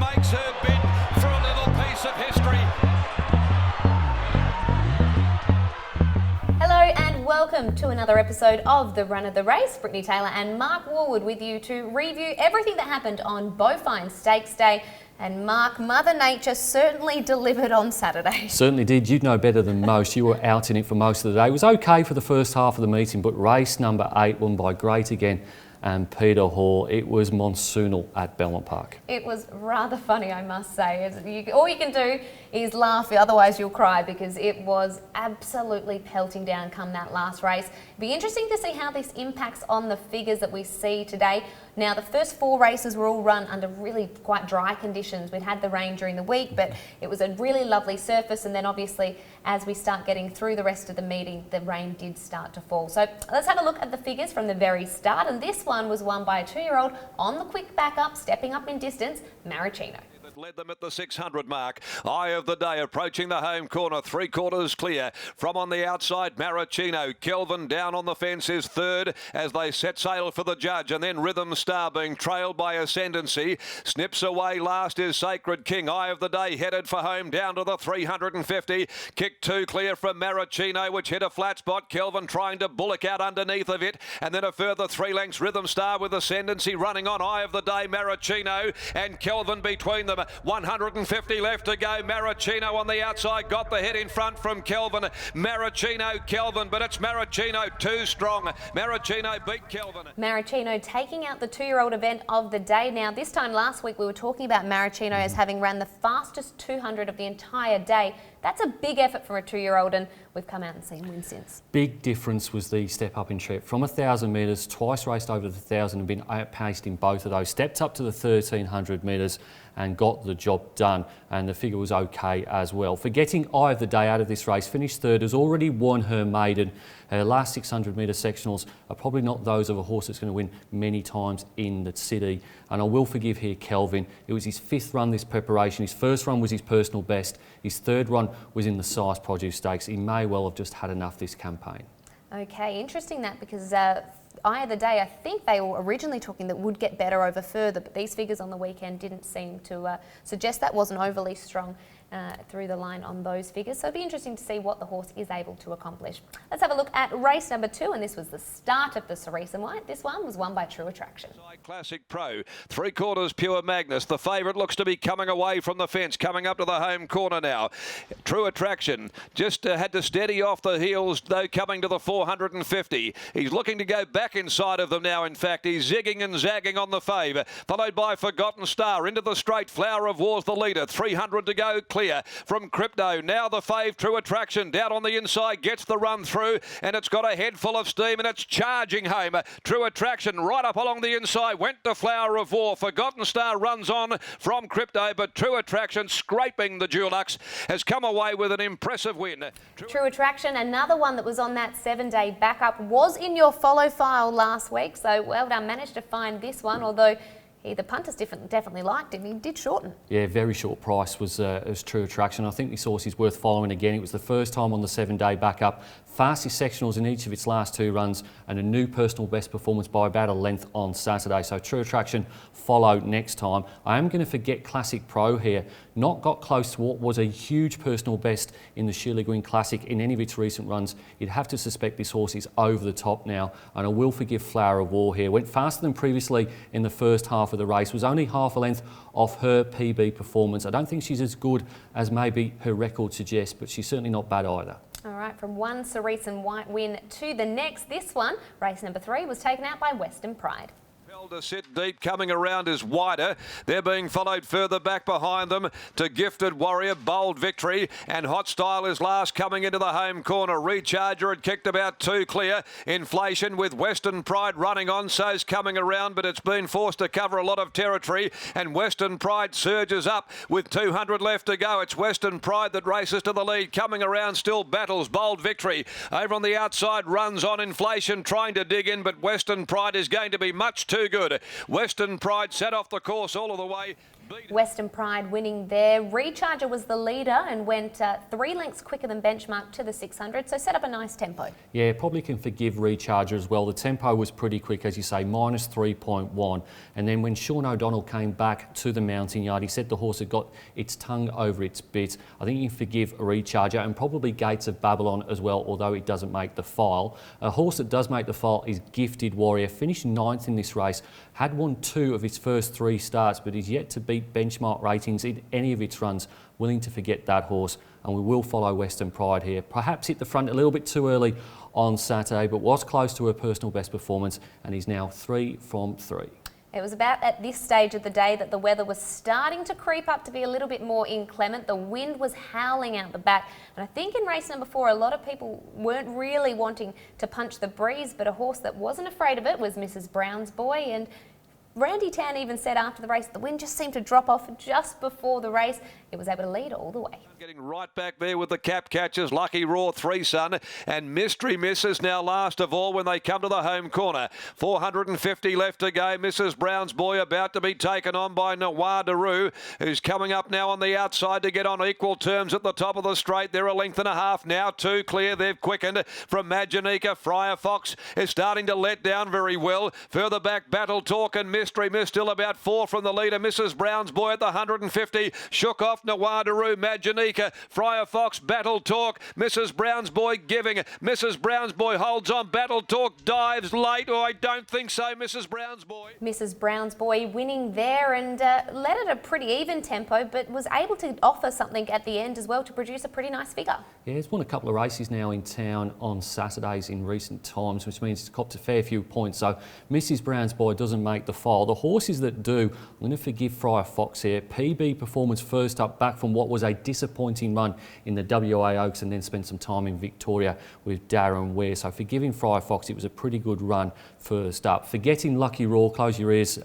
makes her bid for a little piece of history. Hello and welcome to another episode of The Run of the Race. Brittany Taylor and Mark Warwood with you to review everything that happened on Bovine Stakes Day. And Mark, Mother Nature certainly delivered on Saturday. Certainly did. You'd know better than most. You were out in it for most of the day. It was okay for the first half of the meeting, but race number 8 won by Great Again and Peter Hall. It was monsoonal at Belmont Park. It was rather funny, I must say. All you can do is laugh, otherwise you'll cry, because it was absolutely pelting down come that last race. It'll be interesting to see how this impacts on the figures that we see today. Now, the first 4 races were all run under really quite dry conditions. We'd had the rain during the week, but it was a really lovely surface. And then obviously, as we start getting through the rest of the meeting, the rain did start to fall. So let's have a look at the figures from the very start. And this one was won by a 2-year-old on the quick backup, stepping up in distance, Maricino. Led them at the 600 mark. Eye of the Day approaching the home corner, 3/4 clear. From on the outside, Maricino. Kelvin down on the fence is third as they set sail for the judge. And then Rhythm Star being trailed by Ascendancy. Snips away last is Sacred King. Eye of the Day headed for home down to the 350. Kick 2 clear from Maricino, which hit a flat spot. Kelvin trying to bullock out underneath of it. And then a further 3 lengths. Rhythm Star with Ascendancy running on. Eye of the Day, Maricino and Kelvin between them. 150 left to go. Maricino on the outside got the head in front from Kelvin. Maricino, Kelvin, but it's Maricino too strong. Maricino beat Kelvin. Maricino taking out the 2-year-old event of the day. Now, this time last week we were talking about Maricino as having ran the fastest 200 of the entire day. That's a big effort for a 2-year-old, and we've come out and seen win since. Big difference was the step up in trip. From 1,000 metres, twice raced over the 1,000 and been outpaced in both of those. Stepped up to the 1,300 metres and got the job done, and the figure was okay as well. For getting Eye of the Day out of this race, finished third, has already won her maiden. Her last 600 metre sectionals are probably not those of a horse that's going to win many times in the city. And I will forgive here Kelvin. It was his 5th run this preparation. His first run was his personal best. His 3rd run was in the Size Produce Stakes. He may well have just had enough this campaign. Okay, interesting that, because Eye of the Day, I think they were originally talking that would get better over further, but these figures on the weekend didn't seem to suggest that. Wasn't overly strong through the line on those figures. So it'll be interesting to see what the horse is able to accomplish. Let's have a look at race number 2, and this was the start of the Cerise and White. This one was won by True Attraction. Classic Pro, 3/4 Pure Magnus. The favourite looks to be coming away from the fence, coming up to the home corner now. True Attraction just had to steady off the heels, though, coming to the 450. He's looking to go back inside of them now. In fact, he's zigging and zagging on the fave, followed by Forgotten Star into the straight. Flower of War's the leader, 300 to go clear from Crypto. Now the fave, True Attraction, down on the inside, gets the run through, and it's got a head full of steam, and it's charging home. True Attraction right up along the inside, went to Flower of War. Forgotten Star runs on from Crypto, but True Attraction, scraping the Dulux, has come away with an impressive win. True Attraction, another one that was on that 7-day backup, was in your follow file last week, so well done. Managed to find this one, although the punters definitely liked him. He did shorten. Yeah, very short price was True Attraction. I think this horse is worth following again. It was the first time on the 7-day backup. Fastest sectionals in each of its last 2 runs, and a new personal best performance by about a length on Saturday. So True Attraction follow next time. I am going to forget Classic Pro here. Not got close to what was a huge personal best in the Sheila Green Classic in any of its recent runs. You'd have to suspect this horse is over the top now, and I will forgive Flower of War here. Went faster than previously in the first half of the race. Was only half a length off her PB performance. I don't think she's as good as maybe her record suggests, but she's certainly not bad either. All right, from one Cerise and White win to the next. This one, race number 3, was taken out by Western Pride. To sit deep, coming around is wider. They're being followed further back behind them to Gifted Warrior, Bold Victory, and Hot Style is last coming into the home corner. Recharger had kicked about 2 clear. Inflation with Western Pride running on, so's coming around, but it's been forced to cover a lot of territory, and Western Pride surges up with 200 left to go. It's Western Pride that races to the lead. Coming around still battles Bold Victory. Over on the outside runs on Inflation, trying to dig in, but Western Pride is going to be much too good. Western Pride set off the course all of the way. Western Pride winning there. Recharger was the leader and went 3 lengths quicker than benchmark to the 600, so set up a nice tempo. Yeah, probably can forgive Recharger as well. The tempo was pretty quick, as you say, minus 3.1. And then when Sean O'Donnell came back to the mounting yard, he said the horse had got its tongue over its bit. I think you can forgive Recharger and probably Gates of Babylon as well, although it doesn't make the file. A horse that does make the file is Gifted Warrior. Finished 9th in this race, had won 2 of his first 3 starts, but is yet to beat benchmark ratings in any of its runs. Willing to forget that horse, and we will follow Western Pride here. Perhaps hit the front a little bit too early on Saturday, but was close to her personal best performance, and is now 3 from 3. It was about at this stage of the day that the weather was starting to creep up to be a little bit more inclement. The wind was howling out the back. And I think in race number 4, a lot of people weren't really wanting to punch the breeze, but a horse that wasn't afraid of it was Mrs. Brown's Boy. And Randy Tan even said after the race, the wind just seemed to drop off just before the race. It was able to lead all the way. Getting right back there with the cap catchers, Lucky Raw, 3 Son, and Mystery Miss is now last of all when they come to the home corner. 450 left to go. Mrs. Brown's Boy about to be taken on by Noir Daru, who's coming up now on the outside to get on equal terms at the top of the straight. They're a length and a half now, 2 clear. They've quickened from Maginica. Friar Fox is starting to let down very well. Further back, Battle Talk and Mystery Miss still about 4 from the leader. Mrs. Brown's Boy at the 150. Shook off Noir Daru, Maginica, Friar Fox, Battle Talk. Mrs. Brown's Boy giving. Mrs. Brown's Boy holds on. Battle Talk dives late. Oh, I don't think so. Mrs. Brown's Boy. Mrs. Brown's Boy winning there and led at a pretty even tempo, but was able to offer something at the end as well to produce a pretty nice figure. Yeah, he's won a couple of races now in town on Saturdays in recent times, which means he's copped a fair few points. So Mrs. Brown's Boy doesn't make the file. The horses that do, I'm going to forgive Friar Fox here. PB Performance first up, back from what was a disappointing run in the WA Oaks and then spent some time in Victoria with Darren Ware. So forgiving Friar Fox, it was a pretty good run first up. Forgetting Lucky Raw, close your ears,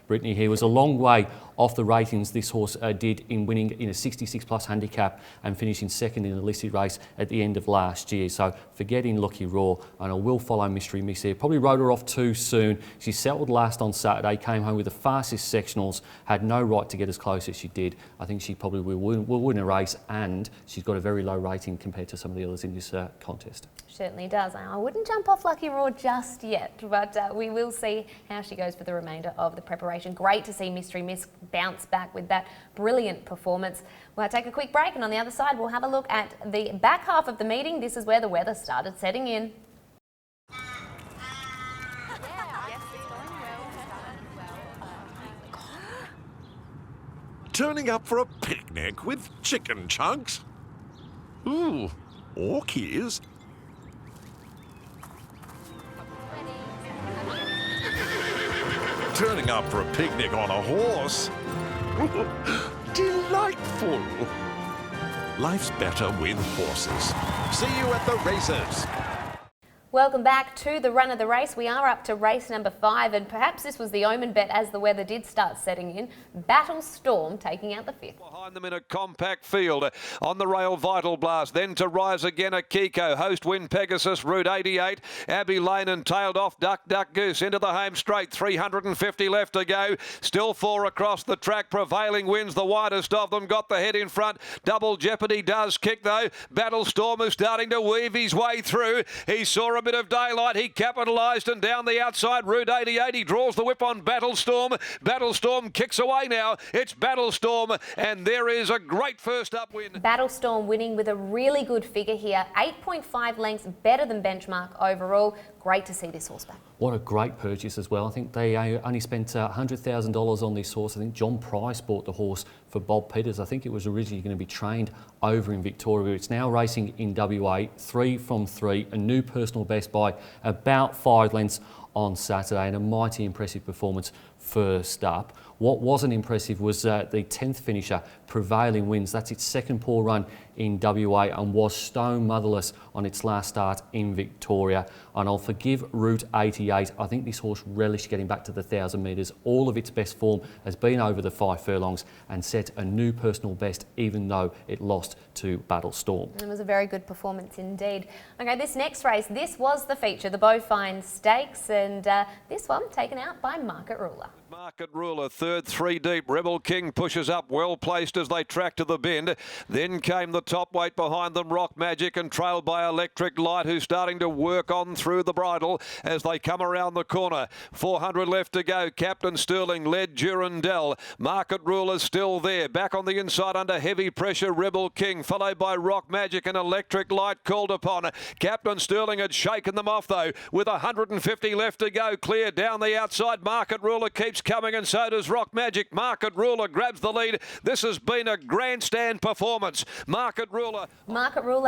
Brittany, here was a long way off the ratings this horse did in winning in a 66 plus handicap and finishing 2nd in the listed race at the end of last year. So forgetting Lucky Raw, and I will follow Mystery Miss here. Probably rode her off too soon. She settled last on Saturday, came home with the fastest sectionals, had no right to get as close as she did. I think she probably will win a race, and she's got a very low rating compared to some of the others in this contest. Certainly does. I wouldn't jump off Lucky Raw just yet, but we will see how she goes for the remainder of the preparation. Great to see Mystery Miss bounce back with that brilliant performance. We'll take a quick break, and on the other side, we'll have a look at the back half of the meeting. This is where the weather started setting in. Turning up for a picnic with chicken chunks? Ooh, orchies. Turning up for a picnic on a horse? Ooh, delightful. Life's better with horses. See you at the races. Welcome back to the run of the race. We are up to race number 5, and perhaps this was the omen bet as the weather did start setting in. Battle Storm taking out the 5th. Behind them in a compact field. On the rail, Vital Blast. Then to rise again, Akiko. Host Win Pegasus, Route 88. Abbey Lane and tailed off Duck Duck Goose into the home straight. 350 left to go. Still 4 across the track. Prevailing wins the widest of them. Got the head in front. Double Jeopardy does kick though. Battle Storm is starting to weave his way through. He saw a bit of daylight. He capitalised and down the outside. Route 88. He draws the whip on Battle Storm. Battle Storm kicks away now. It's Battle Storm, and there is a great first up win. Battle Storm winning with a really good figure here. 8.5 lengths better than benchmark overall. Great to see this horse back. What a great purchase as well. I think they only spent $100,000 on this horse. I think John Price bought the horse for Bob Peters. I think it was originally going to be trained over in Victoria. It's now racing in WA, 3 from 3, a new personal best by about 5 lengths on Saturday, and a mighty impressive performance first up. What wasn't impressive was the 10th finisher, Prevailing Winds. That's its 2nd poor run in WA and was stone motherless on its last start in Victoria. And I'll forgive Route 88. I think this horse relished getting back to the 1,000 metres. All of its best form has been over the 5 furlongs and set a new personal best, even though it lost to Battle Storm. It was a very good performance indeed. Okay, this next race, this was the feature, the Bowfine Stakes, and this one taken out by Market Ruler. Market Ruler, third, 3 deep. Rebel King pushes up, well placed as they track to the bend. Then came the top weight behind them, Rock Magic, and trailed by Electric Light, who's starting to work on through the bridle as they come around the corner. 400 left to go. Captain Sterling led Durandell. Market Ruler still there. Back on the inside under heavy pressure, Rebel King, followed by Rock Magic and Electric Light called upon. Captain Sterling had shaken them off though, with 150 left to go. Clear down the outside. Market Ruler keeps coming, and so does Rock Magic. Market Ruler grabs the lead. This has been a grandstand performance. Market Ruler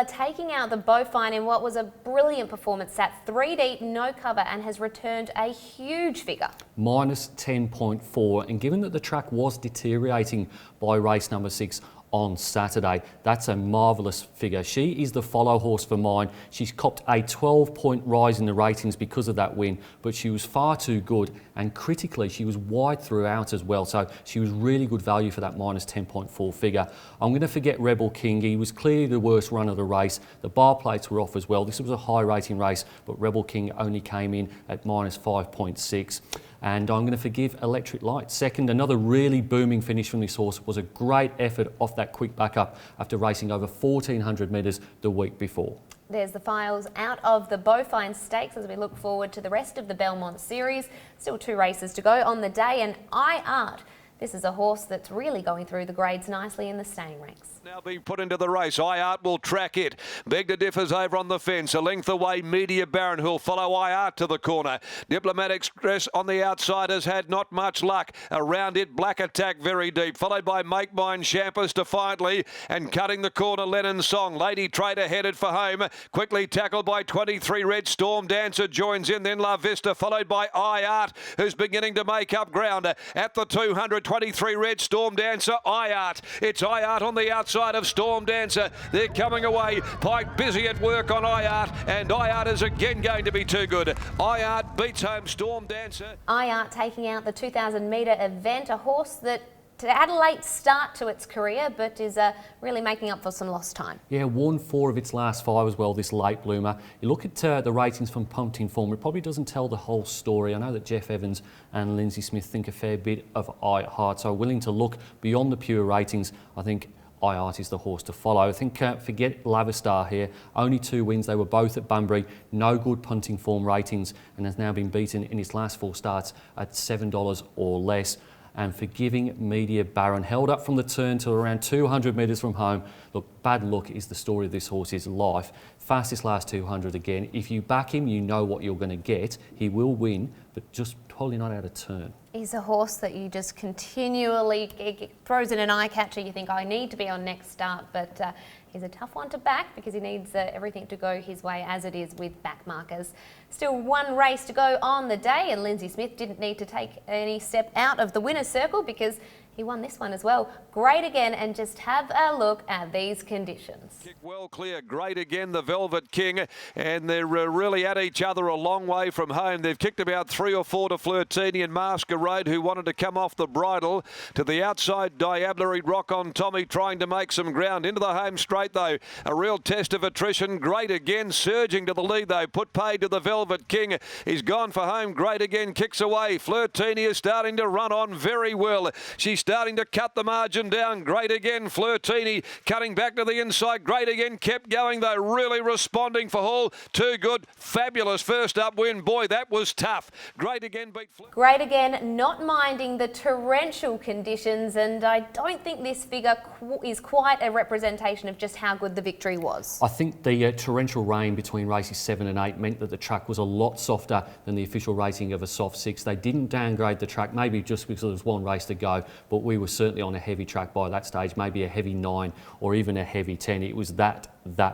taking out the Bowfine in what was a brilliant performance. Sat 3 deep, no cover, and has returned a huge figure. Minus 10.4, and given that the track was deteriorating by race number 6 on Saturday, that's a marvellous figure. She is the follow horse for mine. She's copped a 12-point rise in the ratings because of that win, but she was far too good, and critically she was wide throughout as well, so she was really good value for that minus 10.4 figure. I'm going to forget Rebel King. He was clearly the worst run of the race. The bar plates were off as well. This was a high rating race, but Rebel King only came in at minus 5.6. And I'm going to forgive Electric Light. Second, another really booming finish from this horse. Was a great effort off that quick backup after racing over 1,400 metres the week before. There's the files out of the Bowfine Stakes as we look forward to the rest of the Belmont Series. Still 2 races to go on the day, and iArt. This is a horse that's really going through the grades nicely in the staying ranks. Now being put into the race. iArt will track it. Beg to Differ's over on the fence. A length away, Media Baron, who'll follow iArt to the corner. Diplomatic Stress on the outside has had not much luck. Around it, Black Attack very deep, followed by Make Mine Champers defiantly, and cutting the corner, Lennon Song. Lady Trader headed for home. Quickly tackled by 23 Red. Storm Dancer joins in, then La Vista, followed by iArt, who's beginning to make up ground. At the 200, 23 Red, Storm Dancer, iArt. It's iArt on the outside of Storm Dancer. They're coming away. Pike busy at work on iArt, and iArt is again going to be too good. iArt beats home Storm Dancer. iArt taking out the 2,000 metre event, a horse that had a late start to its career, but is really making up for some lost time. Yeah, won 4 of its last 5 as well, this late bloomer. You look at the ratings from Pumped Inform, it probably doesn't tell the whole story. I know that Jeff Evans and Lindsay Smith think a fair bit of iArt, so willing to look beyond the pure ratings. I think iArt is the horse to follow. I think forget Lavistar here. Only 2 wins. They were both at Bunbury. No good punting form ratings, and has now been beaten in its last 4 starts at $7 or less. And forgiving Media Baron, held up from the turn to around 200 metres from home. Look, bad luck is the story of this horse's life. Fastest last 200 again. If you back him, you know what you're going to get. He will win, but just probably not out of turn. He's a horse that you just continually throws in an eye catcher. You think, I need to be on next start, but he's a tough one to back because he needs everything to go his way as it is with back markers. Still 1 race to go on the day, and Lindsay Smith didn't need to take any step out of the winner's circle because he won this one as well. Great again, and just have a look at these conditions. Kick well clear, great again, the Velvet King, and they're really at each other a long way from home. They've kicked about 3 or 4 to Flirtini and Masquerade, who wanted to come off the bridle. To the outside, Diablerie, Rock on Tommy, trying to make some ground. Into the home straight, though. A real test of attrition. Great again, surging to the lead, though. Put paid to the Velvet King. He's gone for home. Great again, kicks away. Flirtini is starting to run on very well. She's starting to cut the margin down. Great again, Flirtini cutting back to the inside. Great again, kept going though, really responding for Hall. Too good, fabulous first up win. Boy, that was tough. Great again beat Great again, not minding the torrential conditions, and I don't think this figure is quite a representation of just how good the victory was. I think the torrential rain between races 7 and 8 meant that the track was a lot softer than the official rating of a soft 6. They didn't downgrade the track, maybe just because there was 1 race to go, but we were certainly on a heavy track by that stage, maybe a heavy 9 or even a heavy 10. It was that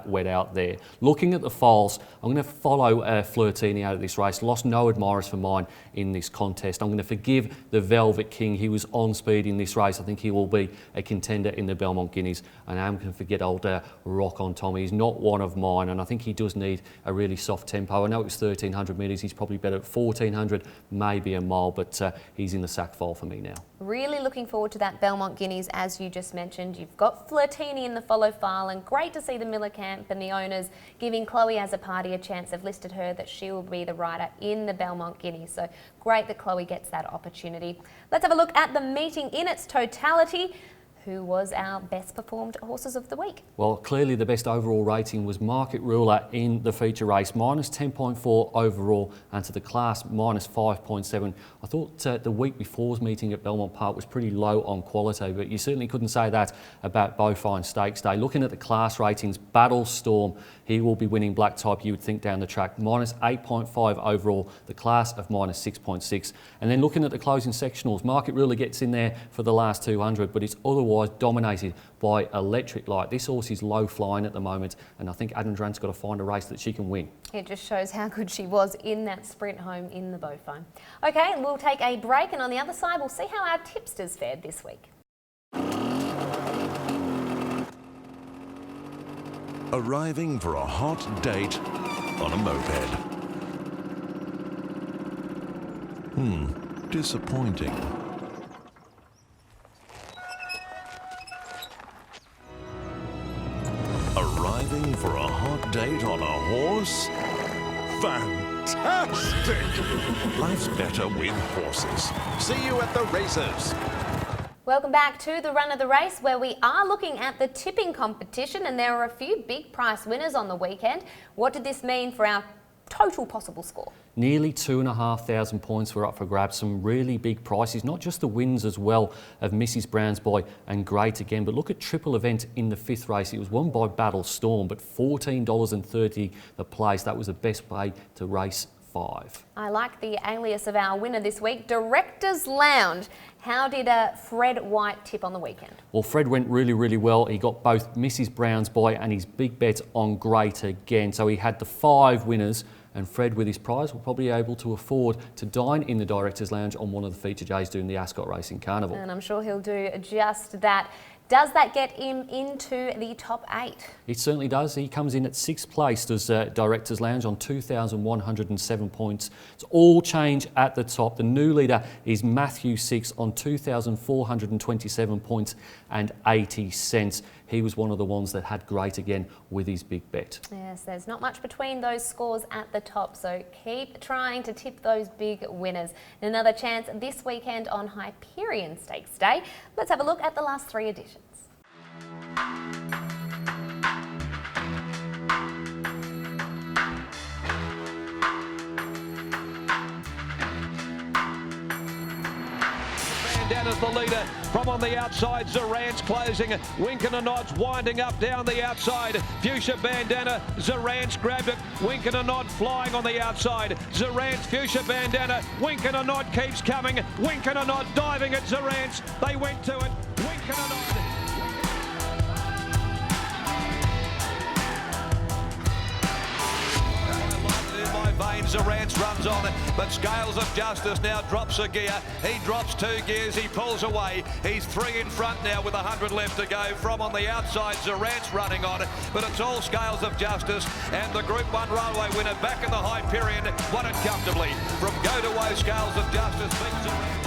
wet out there. Looking at the files, I'm going to follow Flirtini out of this race. Lost no admirers for mine in this contest. I'm going to forgive the Velvet King. He was on speed in this race. I think he will be a contender in the Belmont Guineas. And I'm going to forget old Rock on Tommy. He's not one of mine, and I think he does need a really soft tempo. I know it was 1,300 metres. He's probably better at 1,400, maybe a mile, but he's in the sack file for me now. Really looking forward to that Belmont Guineas, as you just mentioned. You've got Flirtini in the follow file, and great to see the Miller camp and the owners giving Chloe Azzopardi a chance. They've listed her that she will be the rider in the Belmont Guinea. So great that Chloe gets that opportunity. Let's have a look at the meeting in its totality. Who was our best performed horses of the week? Well, clearly the best overall rating was Market Ruler in the feature race, minus 10.4 overall, and to the class minus 5.7. I thought the week before's meeting at Belmont Park was pretty low on quality, but you certainly couldn't say that about Bowfine Stakes Day. Looking at the class ratings, Battle Storm, he will be winning black type, you would think, down the track, minus 8.5 overall, the class of minus 6.6. And then looking at the closing sectionals, Market Ruler gets in there for the last 200, but it's otherwise dominated by Electric Light. This horse is low flying at the moment, and I think Adam Durant's got to find a race that she can win. It just shows how good she was in that sprint home in the Bowfine. Okay, we'll take a break, and on the other side, we'll see how our tipsters fared this week. Arriving for a hot date on a moped. Disappointing. Arriving for a hot date on a horse? Fantastic! Life's better with horses. See you at the races. Welcome back to the Run of the Race, where we are looking at the tipping competition, and there are a few big price winners on the weekend. What did this mean for our total possible score? Nearly 2,500 points were up for grabs. Some really big prices, not just the wins as well of Mrs. Brown's Boy and Great Again, but look at triple event in the fifth race. It was won by Battle Storm, but $14.30 the place. That was the best way to race 5. I like the alias of our winner this week, Director's Lounge. How did Fred White tip on the weekend? Well, Fred went really, really well. He got both Mrs. Brown's Boy and his big bet on Great Again. So he had the 5 winners, and Fred, with his prize, will probably be able to afford to dine in the Director's Lounge on one of the feature days during the Ascot Racing Carnival. And I'm sure he'll do just that. Does that get him into the top 8? It certainly does. He comes in at 6th place, does Director's Lounge, on 2,107 points. It's all change at the top. The new leader is Matthew 6 on 2,427 points and 80 cents. He was one of the ones that had Great Again with his big bet. Yes, there's not much between those scores at the top, so keep trying to tip those big winners. Another chance this weekend on Hyperion Stakes Day. Let's have a look at the last 3 editions. Bandana's the leader. From on the outside, Zorant's closing. Winkin' and Nod's winding up down the outside. Fuchsia Bandana, Zorant's grabbed it. Winkin' and Nod flying on the outside. Zorant's Fuchsia Bandana. Winkin' and Nod keeps coming. Winkin' and Nod diving at Zorant's. They went to it. Winkin' and Nod. Zorant's runs on, but Scales of Justice now drops a gear. He drops 2 gears, he pulls away. He's 3 in front now with 100 left to go. From on the outside, Zorant's running on, but it's all Scales of Justice, and the Group 1 Railway winner back in the Hyperion won it comfortably. From Go to Woe, Scales of Justice beats Zorant.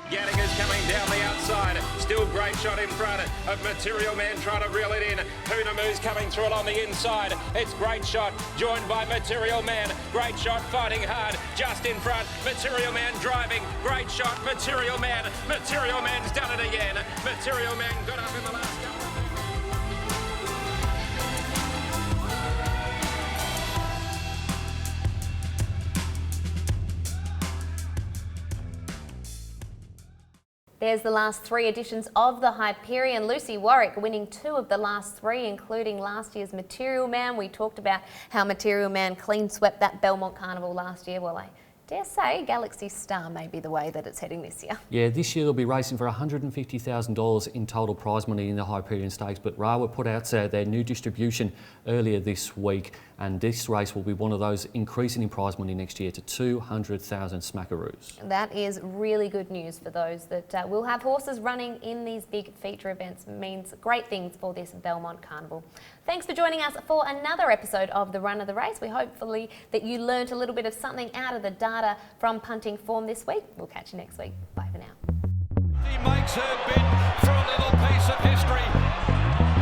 Gattinger's coming down the outside. Still Great Shot in front of Material Man trying to reel it in. Hoonamu's coming through it on the inside. It's Great Shot joined by Material Man. Great Shot fighting hard just in front. Material Man driving. Great Shot, Material Man. Material Man's done it again. Material Man got up in the last couple. There's the last 3 editions of the Hyperion. Lucy Warwick winning 2 of the last 3, including last year's Material Man. We talked about how Material Man clean swept that Belmont Carnival last year. Well, I dare say Galaxy Star may be the way that it's heading this year. Yeah, this year they'll be racing for $150,000 in total prize money in the Hyperion Stakes, but Rawa put out their new distribution earlier this week, and this race will be one of those increasing in prize money next year to 200,000 smackaroos. That is really good news for those that will have horses running in these big feature events. It means great things for this Belmont Carnival. Thanks for joining us for another episode of the Run of the Race. We hopefully that you learnt a little bit of something out of the data from punting form this week. We'll catch you next week. Bye for now. She makes her bid for a little piece of history.